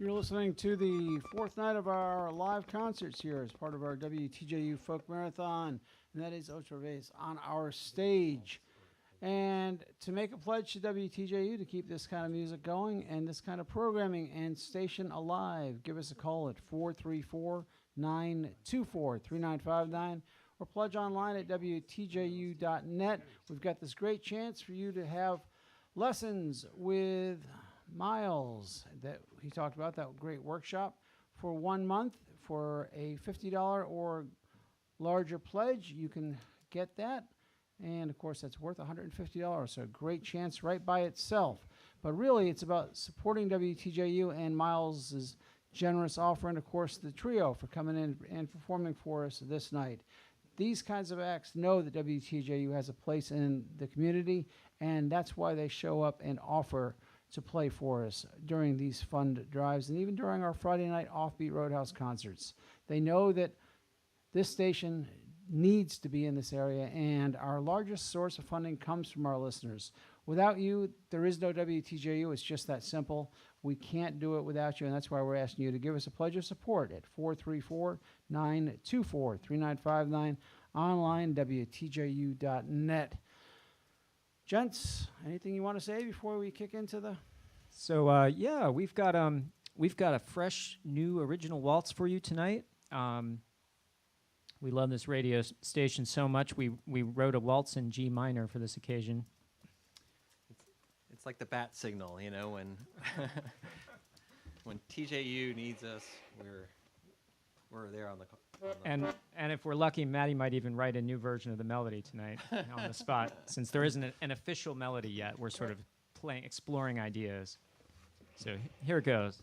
You're listening to the fourth night of our live concerts here as part of our WTJU Folk Marathon, and that is Otra Vez on our stage. And to make a pledge to WTJU to keep this kind of music going and this kind of programming and station alive, give us a call at 434-924-3959 or pledge online at WTJU.net. We've got this great chance for you to have lessons with Miles that he talked about, that great workshop, for 1 month for a $50 or larger pledge. You can get that. And, of course, that's worth $150, so a great chance right by itself. But really, it's about supporting WTJU and Miles' generous offer, and, of course, the trio for coming in and performing for us this night. These kinds of acts know that WTJU has a place in the community, and that's why they show up and offer to play for us during these fun drives and even during our Friday night Offbeat Roadhouse concerts. They know that this station needs to be in this area, and our largest source of funding comes from our listeners. Without you, there is no WTJU. It's just that simple. We can't do it without you, and that's why we're asking you to give us a pledge of support at 434-924-3959, online, WTJU.net. Gents, anything you want to say before we kick into the... So, yeah, we've got a fresh, new original waltz for you tonight. We love this radio station so much, we wrote a waltz in G minor for this occasion. It's like the bat signal, you know, when when TJU needs us, we're there on the and if we're lucky, Matty might even write a new version of the melody tonight on the spot. Since there isn't an official melody yet, we're sort of exploring ideas. So here it goes.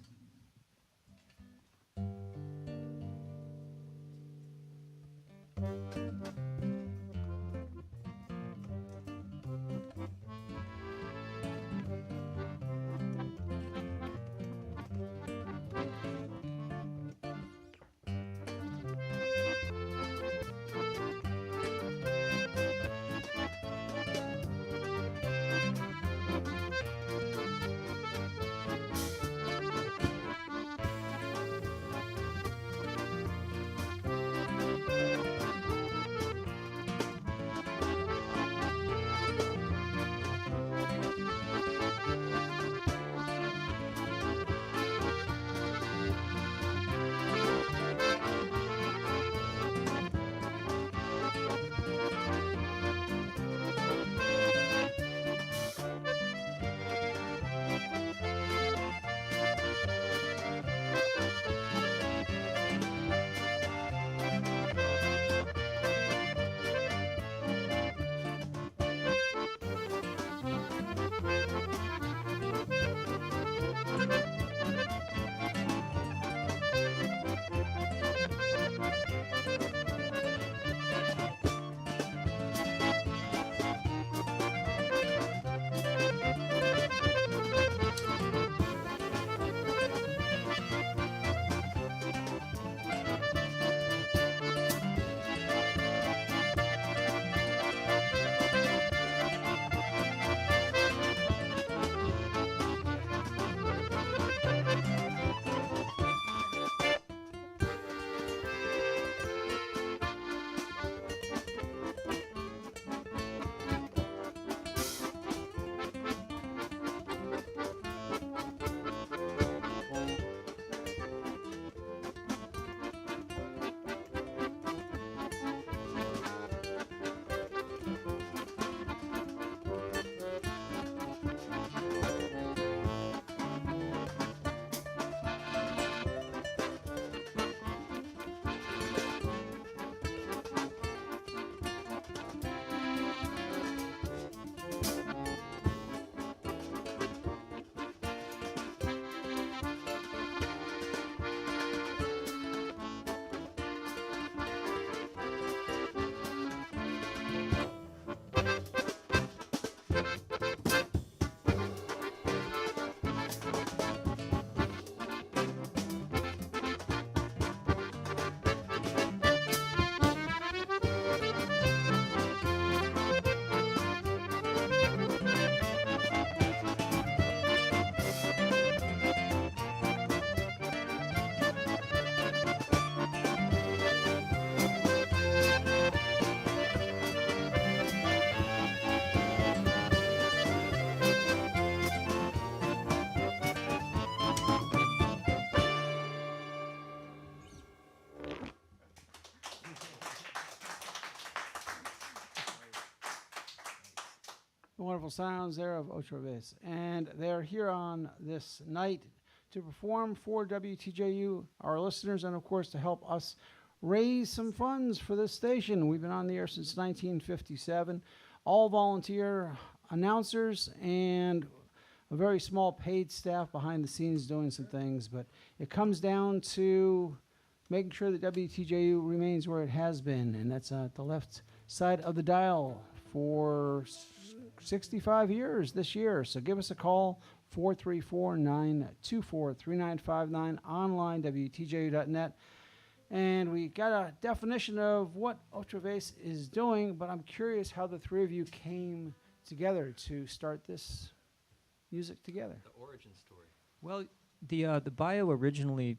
wonderful sounds there of Otra Vez. And they're here on this night to perform for WTJU, our listeners, and of course to help us raise some funds for this station. We've been on the air since 1957. All volunteer announcers and a very small paid staff behind the scenes doing some things. But it comes down to making sure that WTJU remains where it has been, and that's at the left side of the dial for 65 years this year. So give us a call, 434-924-3959, online, WTJU.net. And we got a definition of what Otra Vez is doing, but I'm curious how the three of you came together to start this music together. The origin story. Well, the bio originally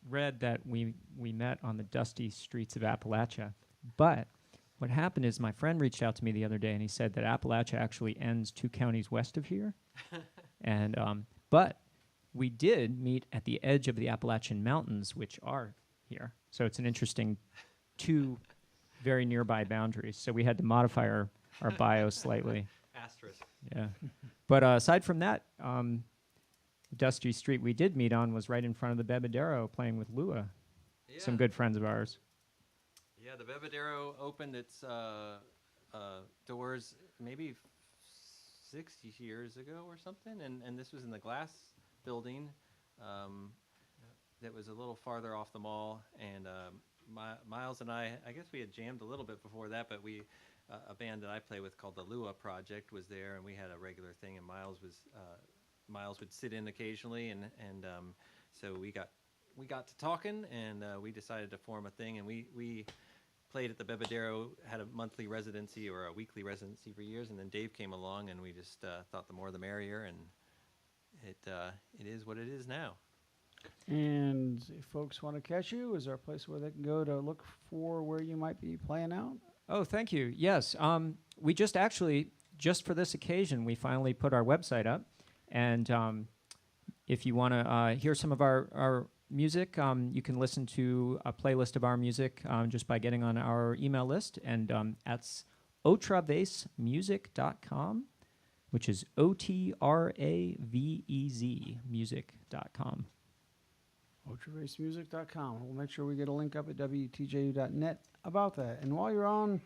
read that we met on the dusty streets of Appalachia, but what happened is my friend reached out to me the other day and he said that Appalachia actually ends 2 counties west of here, and but we did meet at the edge of the Appalachian Mountains, which are here. So it's an interesting 2 very nearby boundaries. So we had to modify our bio slightly. Asterisk. Yeah. But aside from that, the dusty street we did meet on was right in front of the Bebedero playing with Lua, some good friends of ours. Yeah, the Bebedero opened its doors maybe 60 years ago or something, and this was in the glass building that was a little farther off the mall, and Miles and I guess we had jammed a little bit before that, but a band that I play with called the Lua Project was there, and we had a regular thing, and Miles would sit in occasionally, and so we got to talking, and we decided to form a thing, and we played at the Bebedero, had a monthly residency or a weekly residency for years, and then Dave came along, and we just thought the more the merrier, and it is what it is now. And if folks want to catch you, is there a place where they can go to look for where you might be playing out? Oh, thank you. Yes. We just for this occasion, we finally put our website up. And if you want to hear some of our music, you can listen to a playlist of our music just by getting on our email list. And that's otravezmusic.com, which is OTRAVEZ music.com. OtraVaceMusic.com. We'll make sure we get a link up at WTJU.net about that. And while you're on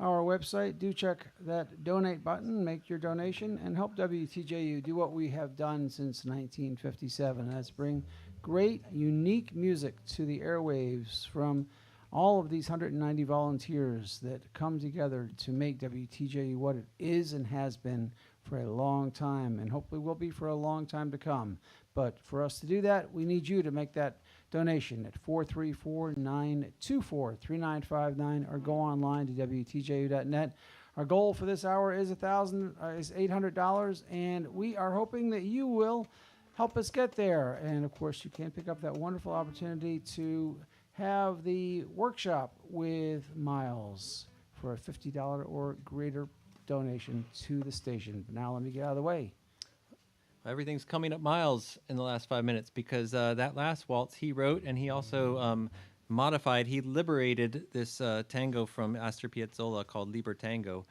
our website, do check that donate button, make your donation, and help WTJU do what we have done since 1957. That's bring great, unique music to the airwaves from all of these 190 volunteers that come together to make WTJU what it is and has been for a long time, and hopefully will be for a long time to come. But for us to do that, we need you to make that donation at 434-924-3959 or go online to WTJU.net. Our goal for this hour is $800, and we are hoping that you will help us get there. And of course, you can pick up that wonderful opportunity to have the workshop with Miles for a $50 or greater donation to the station. But now let me get out of the way. Everything's coming up Miles in the last 5 minutes because that last waltz he wrote, and he also modified. He liberated this tango from Astor Piazzolla called Liber Tango.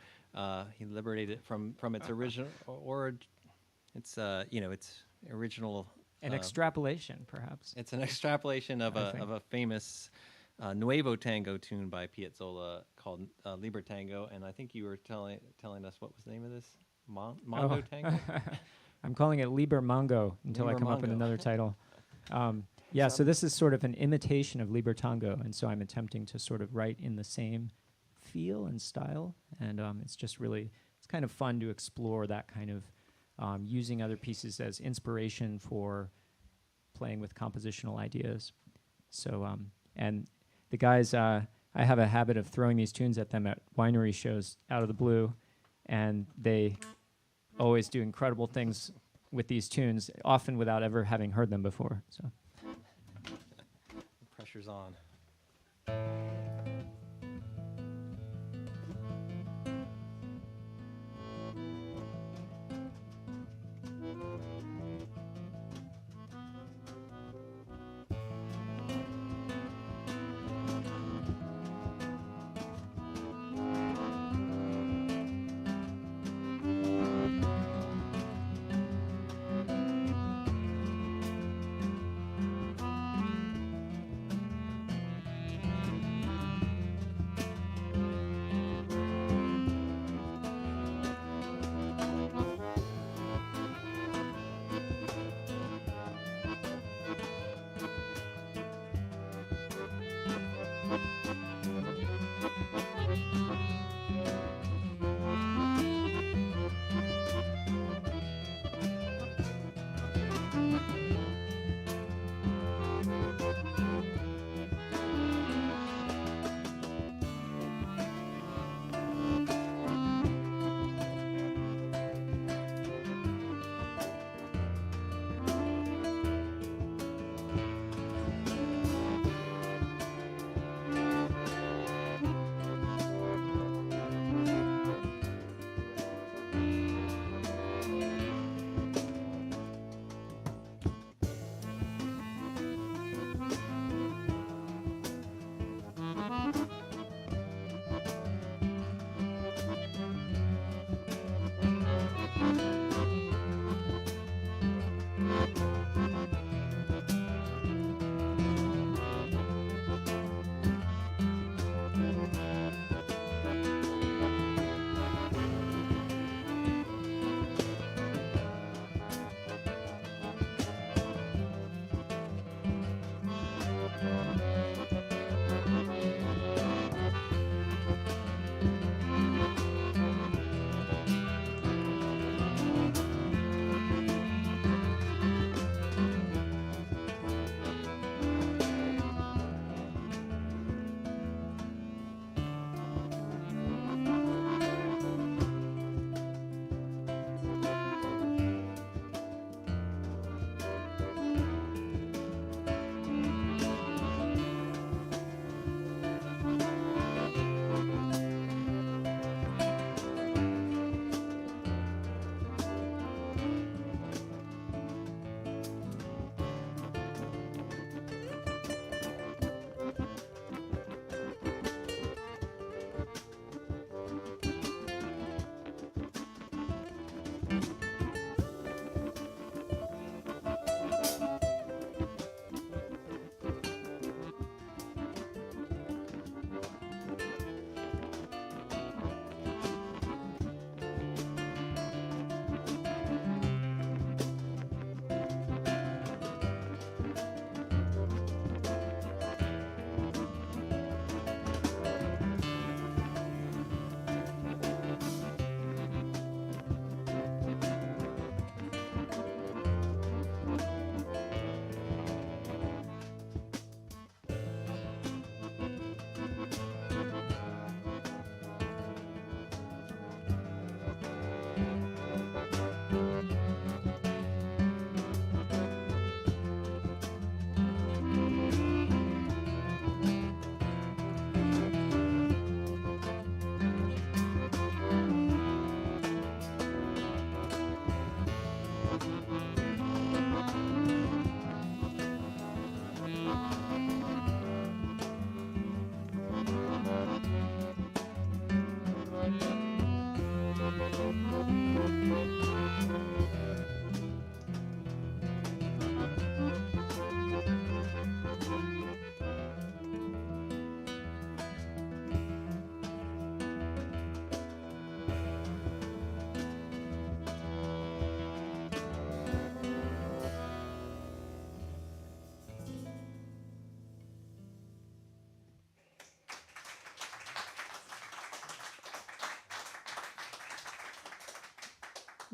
He liberated it from its original its original. An extrapolation, perhaps. It's an extrapolation of a famous Nuevo Tango tune by Piazzolla called Liber Tango, and I think you were telling us what was the name of this Mongo Tango. I'm calling it Liber Mongo until I come up with another title. So this is sort of an imitation of Liber Tango, and so I'm attempting to sort of write in the same feel and style, and it's kind of fun to explore that kind of using other pieces as inspiration for playing with compositional ideas. So, and the guys, I have a habit of throwing these tunes at them at winery shows out of the blue, and they always do incredible things with these tunes, often without ever having heard them before. So, pressure's on.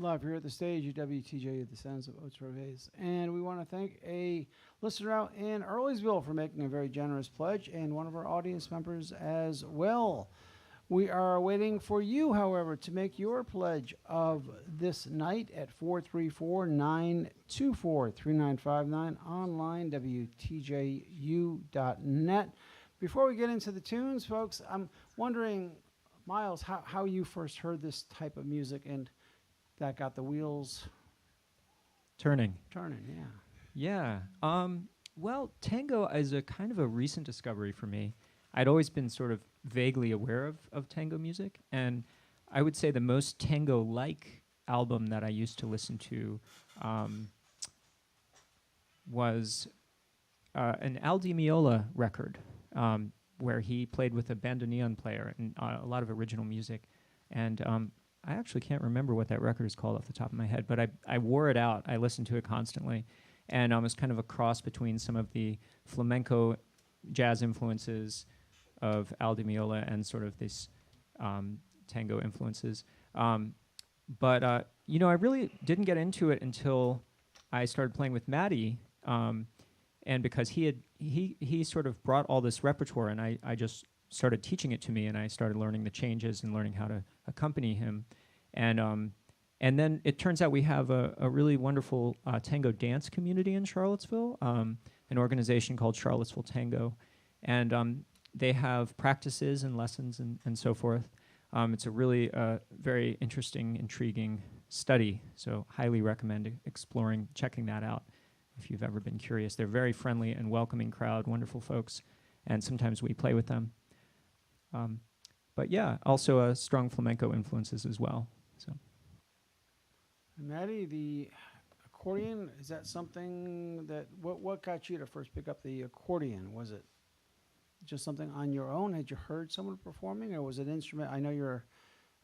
live here at the stage at WTJU, the sounds of Otra Vez. And we want to thank a listener out in Earlysville for making a very generous pledge, and one of our audience members as well. We are waiting for you, however, to make your pledge of this night at 434-924-3959, online, WTJU.net. Before we get into the tunes, folks, I'm wondering, Miles, how you first heard this type of music and that got the wheels Turning. yeah. Yeah. Well, tango is a kind of a recent discovery for me. I'd always been sort of vaguely aware of tango music, and I would say the most tango-like album that I used to listen to was an Al Di Meola record, where he played with a bandoneon player and a lot of original music. And I actually can't remember what that record is called off the top of my head, but I wore it out. I listened to it constantly. And it was kind of a cross between some of the flamenco jazz influences of Al Di Meola and sort of this tango influences. But I really didn't get into it until I started playing with Matty, and because he sort of brought all this repertoire, and I just started teaching it to me, and I started learning the changes and learning how to accompany him. And then it turns out we have a really wonderful tango dance community in Charlottesville, an organization called Charlottesville Tango. And they have practices and lessons and so forth. It's a really very interesting, intriguing study, so highly recommend checking that out if you've ever been curious. They're very friendly and welcoming crowd, wonderful folks, and sometimes we play with them. But yeah, also strong flamenco influences as well. So, Matty, the accordion, is that something that, what got you to first pick up the accordion? Was it just something on your own? Had you heard someone performing, or was it instrument? I know you're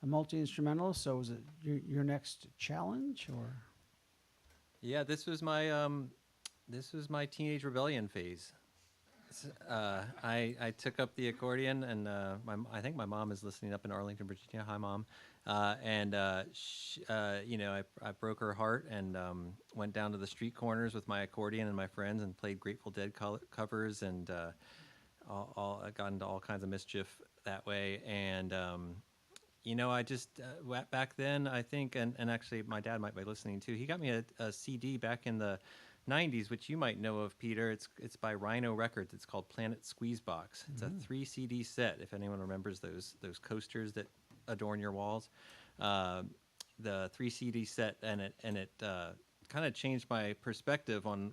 a multi-instrumentalist, so was it your next challenge, or? Yeah, this was my teenage rebellion phase. I took up the accordion, and I think my mom is listening up in Arlington, Virginia. Hi, Mom. I broke her heart and went down to the street corners with my accordion and my friends and played Grateful Dead covers, and I got into all kinds of mischief that way. And I just back then, I think, and actually my dad might be listening too. He got me a CD back in the 90s, which you might know of, Peter. It's by Rhino Records. It's called Planet Squeezebox. It's a 3 CD set, if anyone remembers those coasters that adorn your walls. The 3 CD set, and it kind of changed my perspective on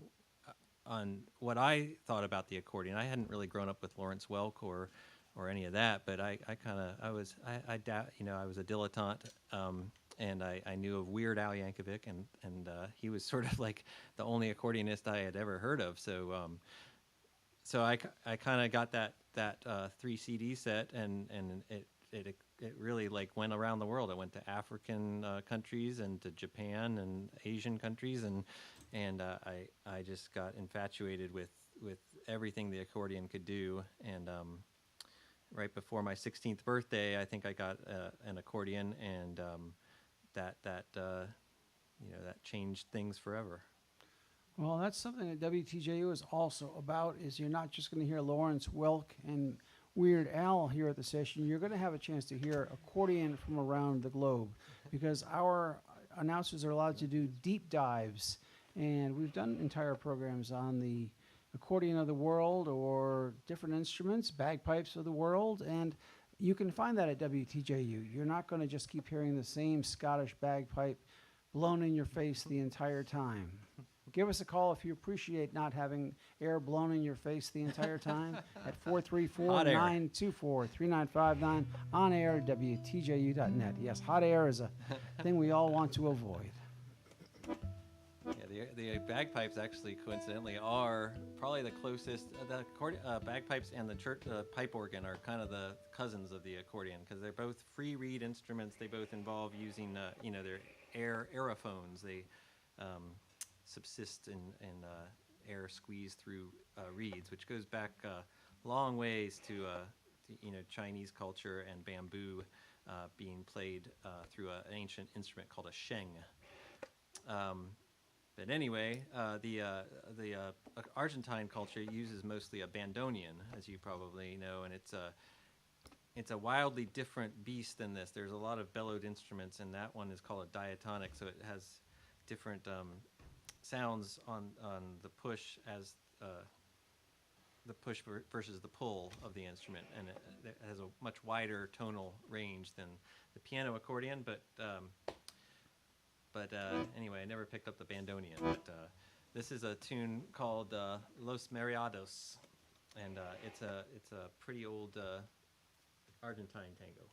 what I thought about the accordion. I hadn't really grown up with Lawrence Welk or any of that, but I was a dilettante, and I knew of Weird Al Yankovic, and he was sort of like the only accordionist I had ever heard of. So I kind of got that 3 CD set, and it really like went around the world. I went to African countries and to Japan and Asian countries, and I just got infatuated with everything the accordion could do. And right before my 16th birthday, I think I got an accordion, and that changed things forever. Well, that's something that WTJU is also about, is you're not just going to hear Lawrence Welk and Weird Al here at the session. You're going to have a chance to hear accordion from around the globe, because our announcers are allowed to do deep dives, and we've done entire programs on the accordion of the world or different instruments, bagpipes of the world, and you can find that at WTJU. You're not going to just keep hearing the same Scottish bagpipe blown in your face the entire time. Give us a call if you appreciate not having air blown in your face the entire time at 434-924-3959, on air at WTJU.net. Yes, hot air is a thing we all want to avoid. Yeah, the bagpipes actually, coincidentally, are probably the closest. The bagpipes and the church pipe organ are kind of the cousins of the accordion, because they're both free reed instruments. They both involve using their aerophones. They subsist in air squeezed through reeds, which goes back long ways to Chinese culture and bamboo being played through an ancient instrument called a sheng. But anyway, the Argentine culture uses mostly a bandoneon, as you probably know, and it's a wildly different beast than this. There's a lot of bellowed instruments, and that one is called a diatonic, so it has different sounds on the push as the push versus the pull of the instrument, and it has a much wider tonal range than the piano accordion. But anyway, I never picked up the bandoneon. But this is a tune called Los Mariados, and it's a pretty old Argentine tango.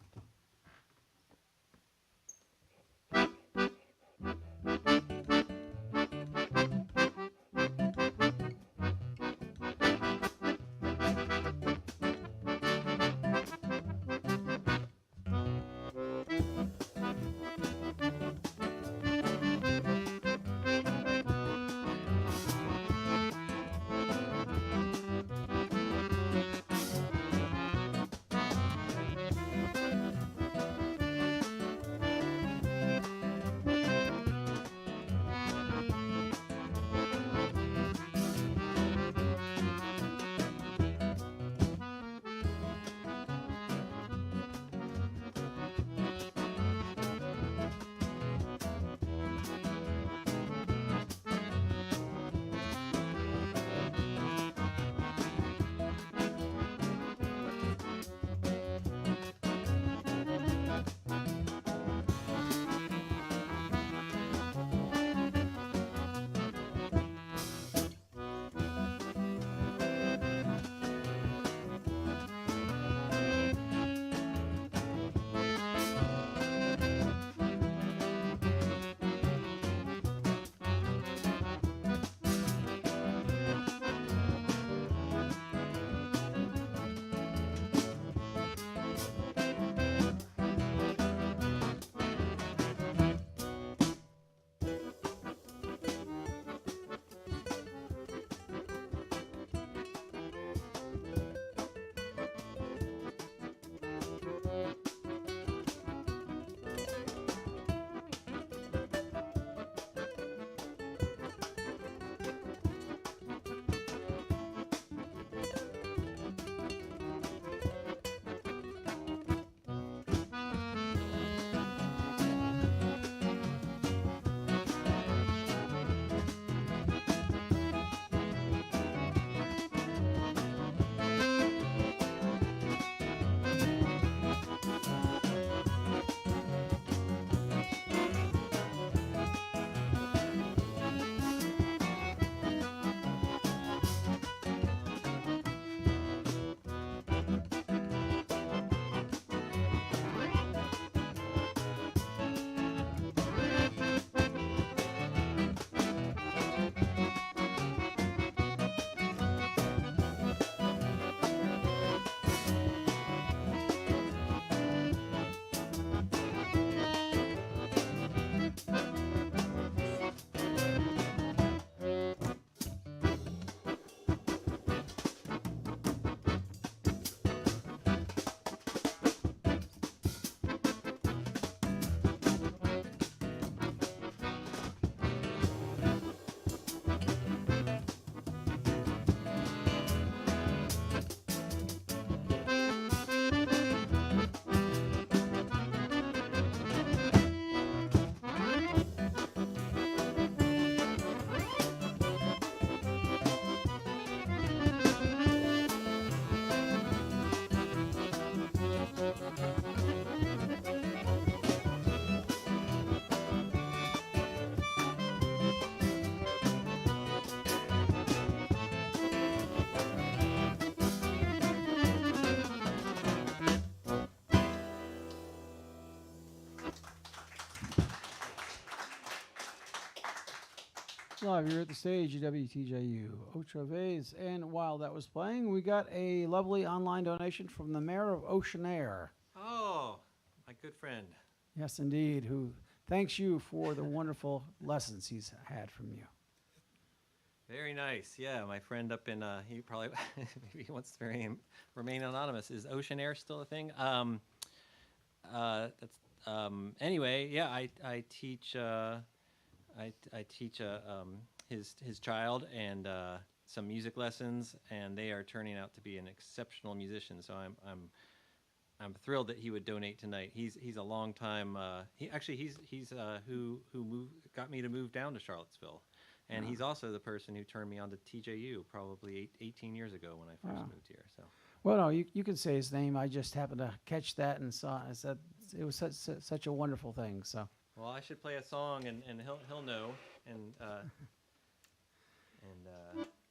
Live here at the stage at WTJU, Otra Vez. And while that was playing, we got a lovely online donation from the mayor of Oceanair. Oh, my good friend. Yes, indeed, who thanks you for the wonderful lessons he's had from you. Very nice. Yeah, my friend up in, he probably, maybe he wants to remain anonymous. Is Oceanair still a thing? Anyway, yeah, I teach I teach his child and some music lessons, and they are turning out to be an exceptional musician. So I'm thrilled that he would donate tonight. He's a long time. He's who got me to move down to Charlottesville, and he's also the person who turned me on to TJU probably 18 years ago when I first moved here. So. Well, no, you can say his name. I just happened to catch that and saw. I said it was such a wonderful thing. So. Well, I should play a song, and he'll know.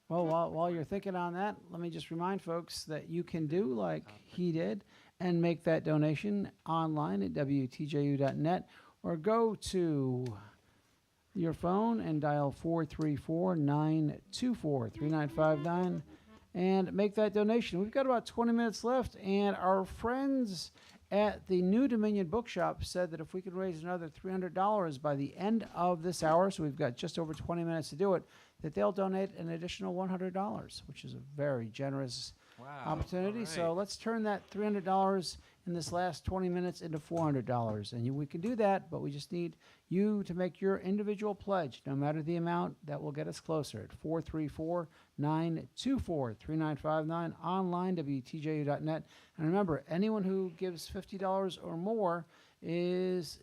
Well, while you're thinking on that, let me just remind folks that you can do like he did and make that donation online at WTJU.net, or go to your phone and dial 434-924-3959 and make that donation. We've got about 20 minutes left, and our friends at the New Dominion Bookshop said that if we could raise another $300 by the end of this hour, so we've got just over 20 minutes to do it, that they'll donate an additional $100, which is a very generous opportunity. Right. So let's turn that $300 in this last 20 minutes into $400. And we can do that, but we just need you to make your individual pledge, no matter the amount. That will get us closer at 434-924-3959, online, WTJU.net. And remember, anyone who gives $50 or more is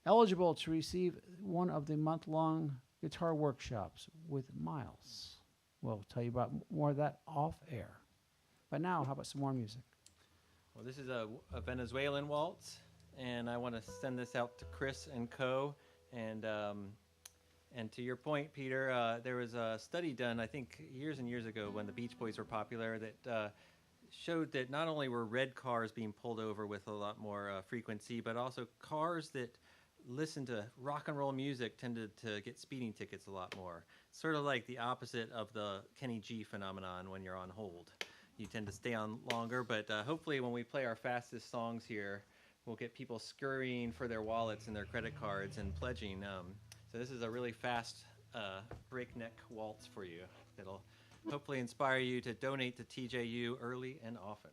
eligible to receive one of the month-long guitar workshops with Miles. We'll tell you about more of that off air. But now, how about some more music? Well, this is a Venezuelan waltz, and I want to send this out to Chris and Co. And to your point, Peter, there was a study done, I think, years and years ago when the Beach Boys were popular that showed that not only were red cars being pulled over with a lot more frequency, but also cars that listen to rock and roll music tended to get speeding tickets a lot more. Sort of like the opposite of the Kenny G phenomenon when you're on hold. You tend to stay on longer, but hopefully when we play our fastest songs here, we'll get people scurrying for their wallets and their credit cards and pledging. So this is a really fast breakneck waltz for you that'll hopefully inspire you to donate to TJU early and often.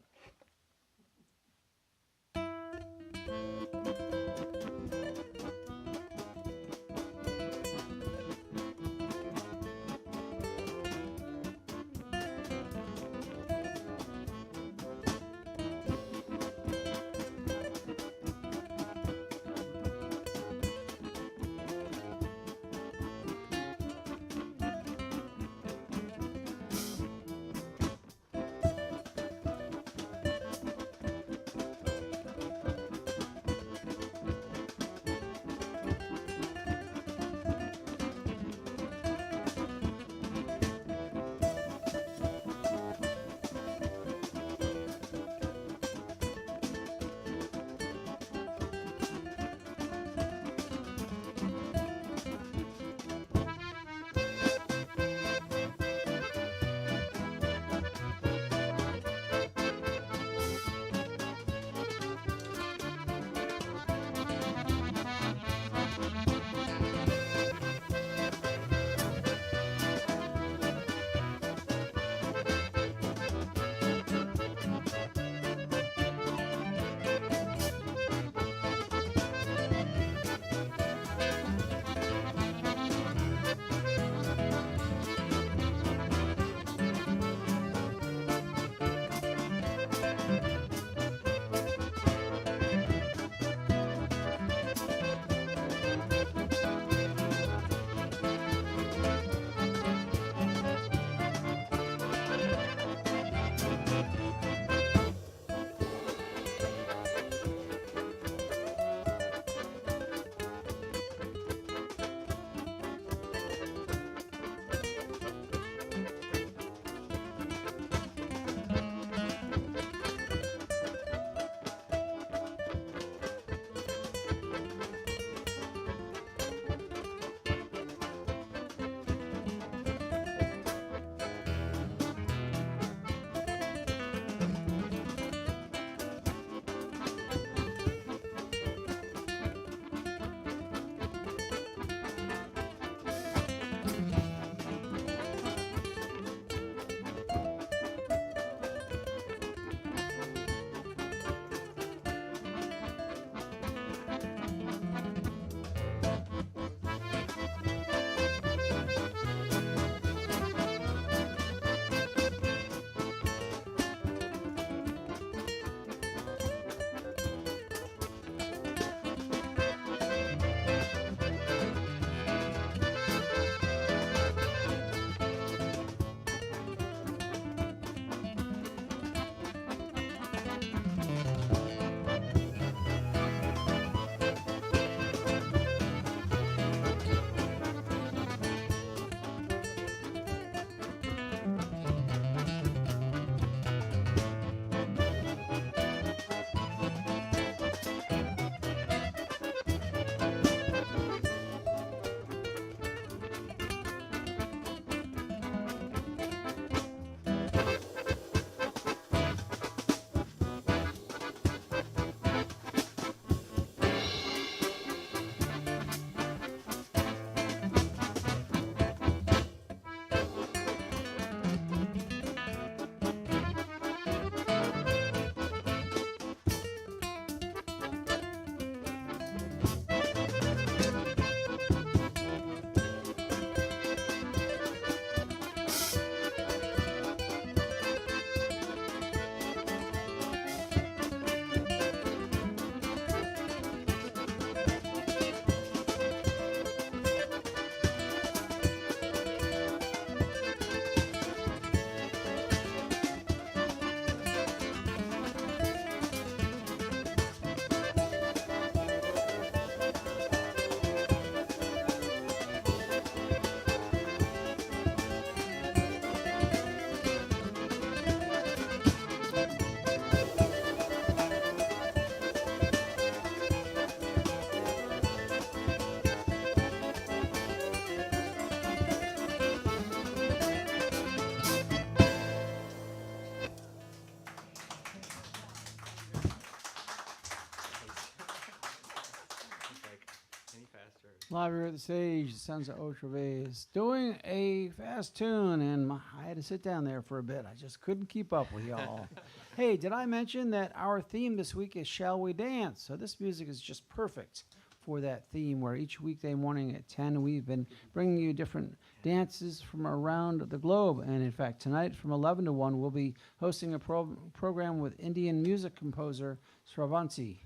Live here at the stage, the Sons of Otra Vez, doing a fast tune, and I had to sit down there for a bit. I just couldn't keep up with y'all. Hey, did I mention that our theme this week is Shall We Dance? So this music is just perfect for that theme, where each weekday morning at 10, we've been bringing you different dances from around the globe. And in fact, tonight from 11 to 1, we'll be hosting a program with Indian music composer Sravanti.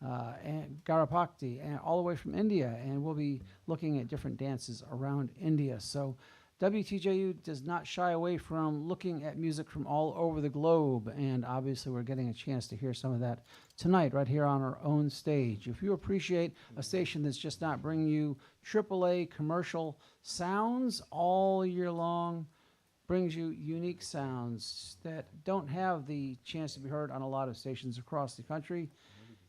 And Garapakti, and all the way from India, and we'll be looking at different dances around India. So WTJU does not shy away from looking at music from all over the globe, and obviously we're getting a chance to hear some of that tonight right here on our own stage. If you appreciate a station that's just not bringing you AAA commercial sounds all year long, brings you unique sounds that don't have the chance to be heard on a lot of stations across the country,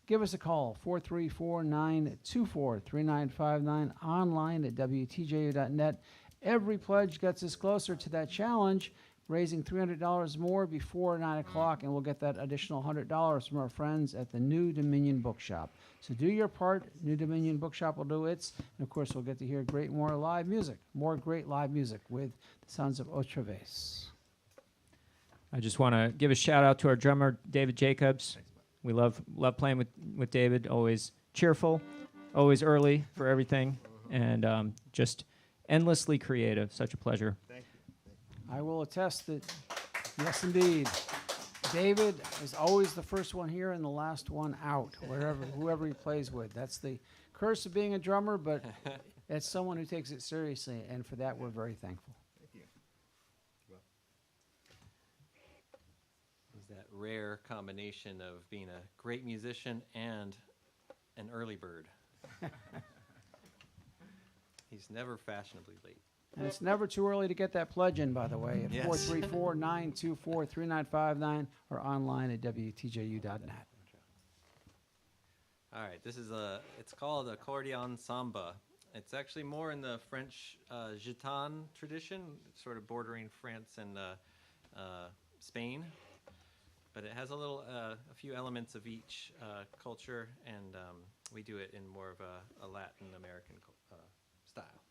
give us a call, 434-924-3959, online at WTJU.net. Every pledge gets us closer to that challenge, raising $300 more before 9 o'clock, and we'll get that additional $100 from our friends at the New Dominion Bookshop. So do your part. New Dominion Bookshop will do its, and of course we'll get to hear more live music, more great live music with the Sons of Otra Vez. I just want to give a shout out to our drummer, David Jacobs. We love playing with David, always cheerful, always early for everything, and just endlessly creative. Such a pleasure. Thank you. I will attest that, yes, indeed. David is always the first one here and the last one out, whoever he plays with. That's the curse of being a drummer, but it's someone who takes it seriously, and for that we're very thankful. Thank you. He's that rare combination of being a great musician and an early bird. He's never fashionably late. And it's never too early to get that pledge in, by the way, at Yes. 434-924-3959 or online at WTJU.net. All right, it's called accordion samba. It's actually more in the French gitane tradition, sort of bordering France and Spain. But it has a few elements of each culture, and we do it in more of a Latin American style.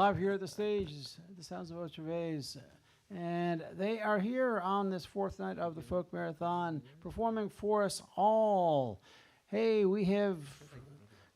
Live here at the stage is the sounds of Otra Vez. And they are here on this fourth night of the Folk Marathon, performing for us all. Hey, we have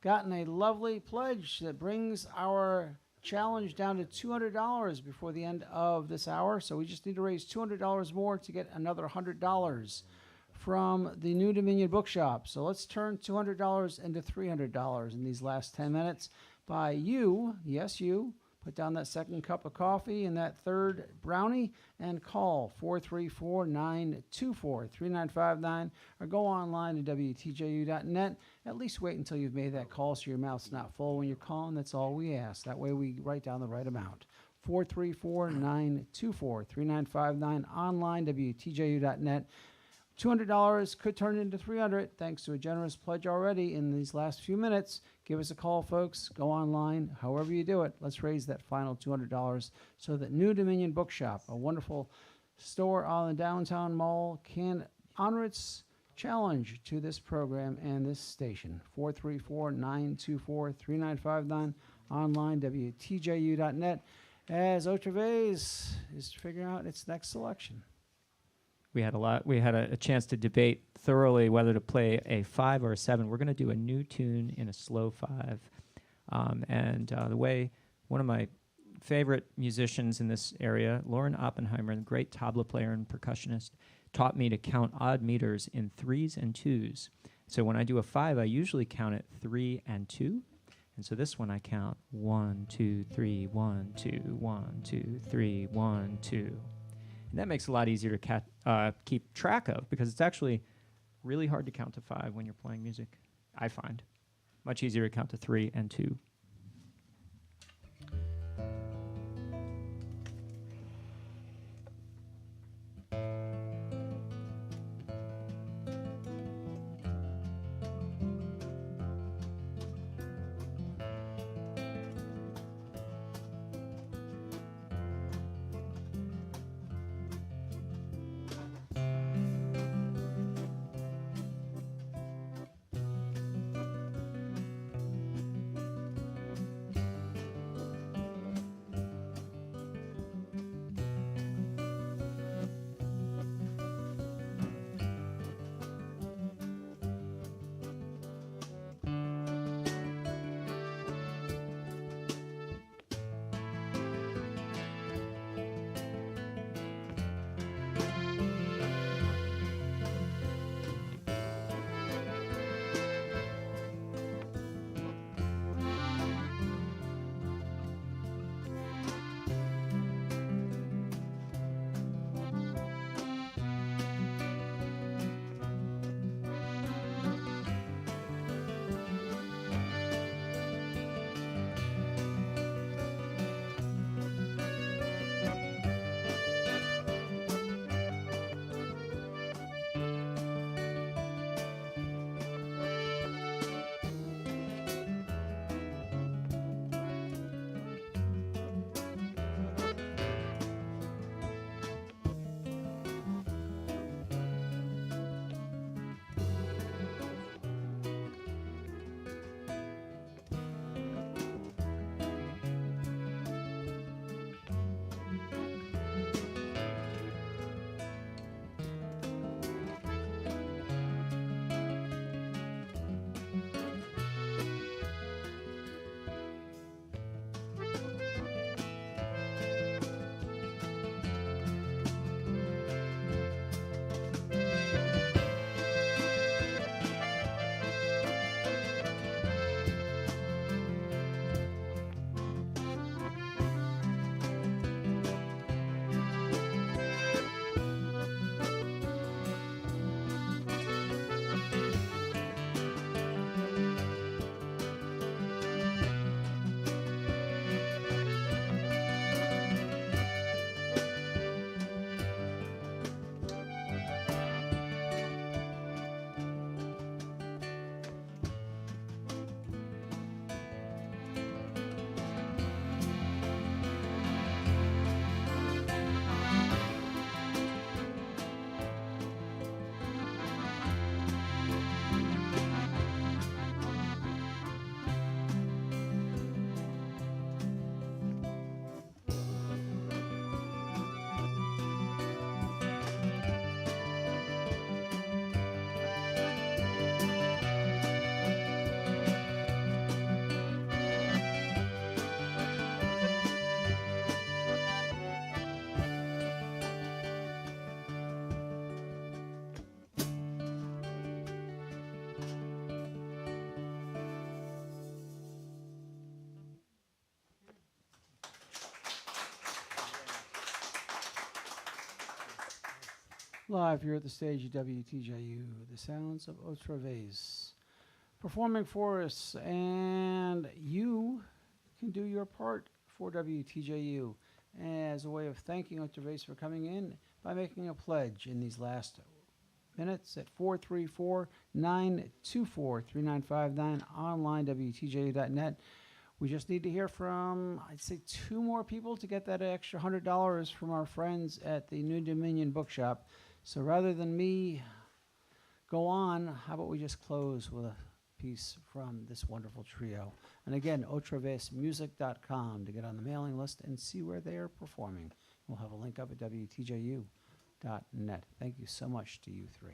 gotten a lovely pledge that brings our challenge down to $200 before the end of this hour. So we just need to raise $200 more to get another $100 from the New Dominion Bookshop. So let's turn $200 into $300 in these last 10 minutes by you, yes, you, put down that second cup of coffee and that third brownie and call 434-924-3959 or go online to WTJU.net. At least wait until you've made that call so your mouth's not full when you're calling. That's all we ask. That way we write down the right amount. 434-924-3959 online, WTJU.net. $200 could turn into $300 thanks to a generous pledge already in these last few minutes. Give us a call, folks. Go online. However you do it, let's raise that final $200 so that New Dominion Bookshop, a wonderful store on the downtown mall, can honor its challenge to this program and this station. 434-924-3959 online, WTJU.net, as Otra Vez is figuring out its next selection. We had a chance to debate thoroughly whether to play a 5 or a 7. We're going to do a new tune in a slow 5. The way one of my favorite musicians in this area, Lauren Oppenheimer, the great tabla player and percussionist, taught me to count odd meters in 3s and 2s. So when I do a 5, I usually count it 3 and 2. And so this one I count 1, 2, 3, 1, 2, 1, 2, 3, 1, 2. And that makes it a lot easier to keep track of because it's actually really hard to count to 5 when you're playing music, I find. Much easier to count to 3 and 2. Live here at the stage of WTJU, the sounds of Otra Vez performing for us, and you can do your part for WTJU as a way of thanking Otra Vez for coming in by making a pledge in these last minutes at 434-924-3959, online WTJU.net. We just need to hear from, I'd say, 2 more people to get that extra $100 from our friends at the New Dominion Bookshop. So rather than me go on, how about we just close with a piece from this wonderful trio. And again, otravezmusic.com to get on the mailing list and see where they are performing. We'll have a link up at WTJU.net. Thank you so much to you 3.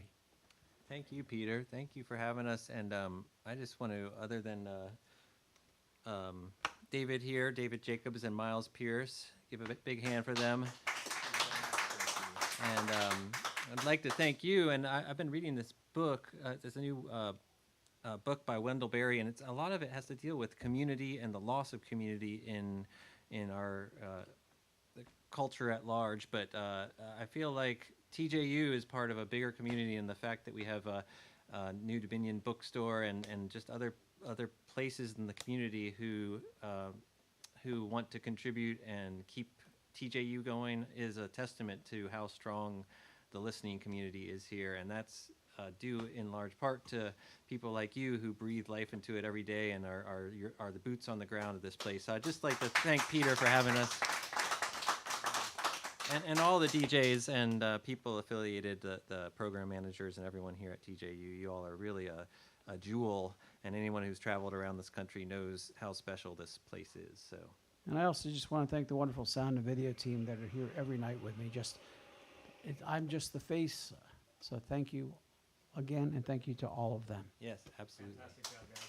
Thank you, Peter. Thank you for having us. And I just want to, other than David here, David Jacobs and Miles Pearce, give a big hand for them. And I'd like to thank you. And I've been reading this book. There's a new book by Wendell Berry, and a lot of it has to deal with community and the loss of community in our the culture at large. But I feel like TJU is part of a bigger community in the fact that we have a New Dominion bookstore and just other places in the community who want to contribute and keep TJU going is a testament to how strong the listening community is here, and that's due in large part to people like you who breathe life into it every day and are the boots on the ground of this place. So I'd just like to thank Peter for having us, and all the DJs and people affiliated, the program managers and everyone here at TJU. You all are really a jewel, and anyone who's traveled around this country knows how special this place is. So. And I also just want to thank the wonderful sound and video team that are here every night with me. I'm just the face, so thank you again, and thank you to all of them. Yes, absolutely. Fantastic job, guys.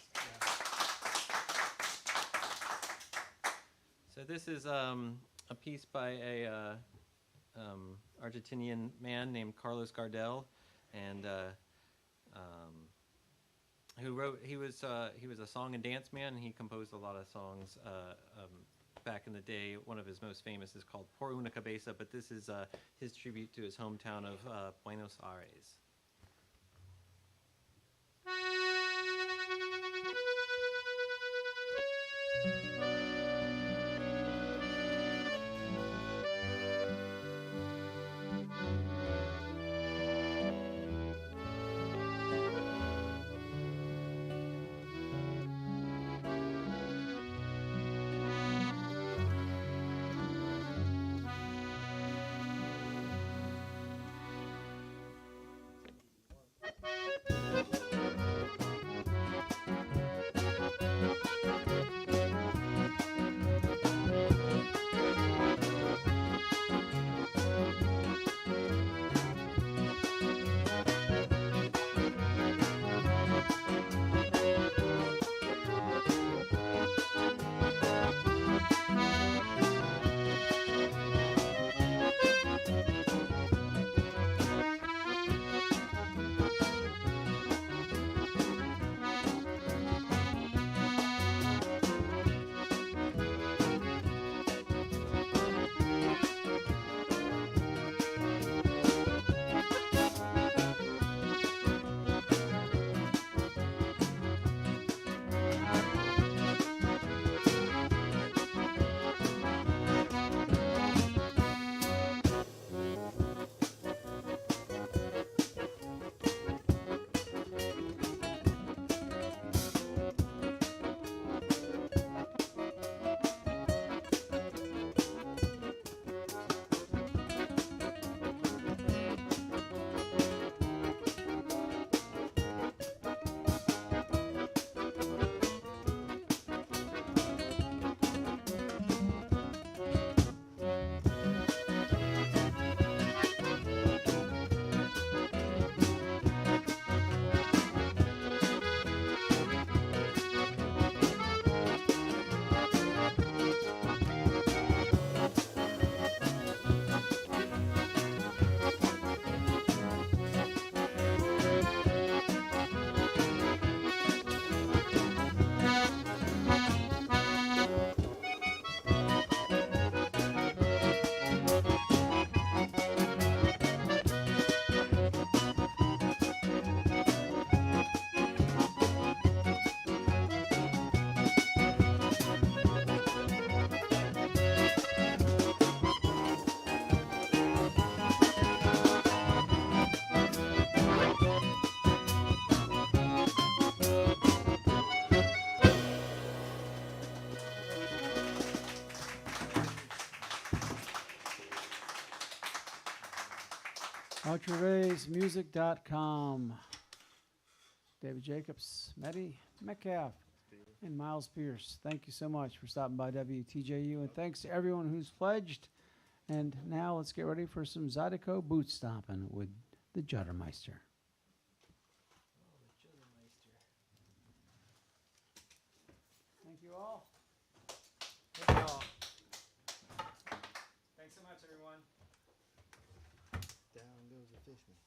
So this is a piece by a Argentinian man named Carlos Gardel, and who wrote. He was a song and dance man. And he composed a lot of songs back in the day. One of his most famous is called Por una Cabeza, but this is his tribute to his hometown of Buenos Aires. OtraVezMusic.com. David Jacobs, Matty Metcalfe, and Miles Pearce. Thank you so much for stopping by WTJU, and thanks to everyone who's pledged. And now let's get ready for some Zydeco boot stomping with the Juttermeister. Thank you all. Thanks so much, everyone. Down goes the fishman.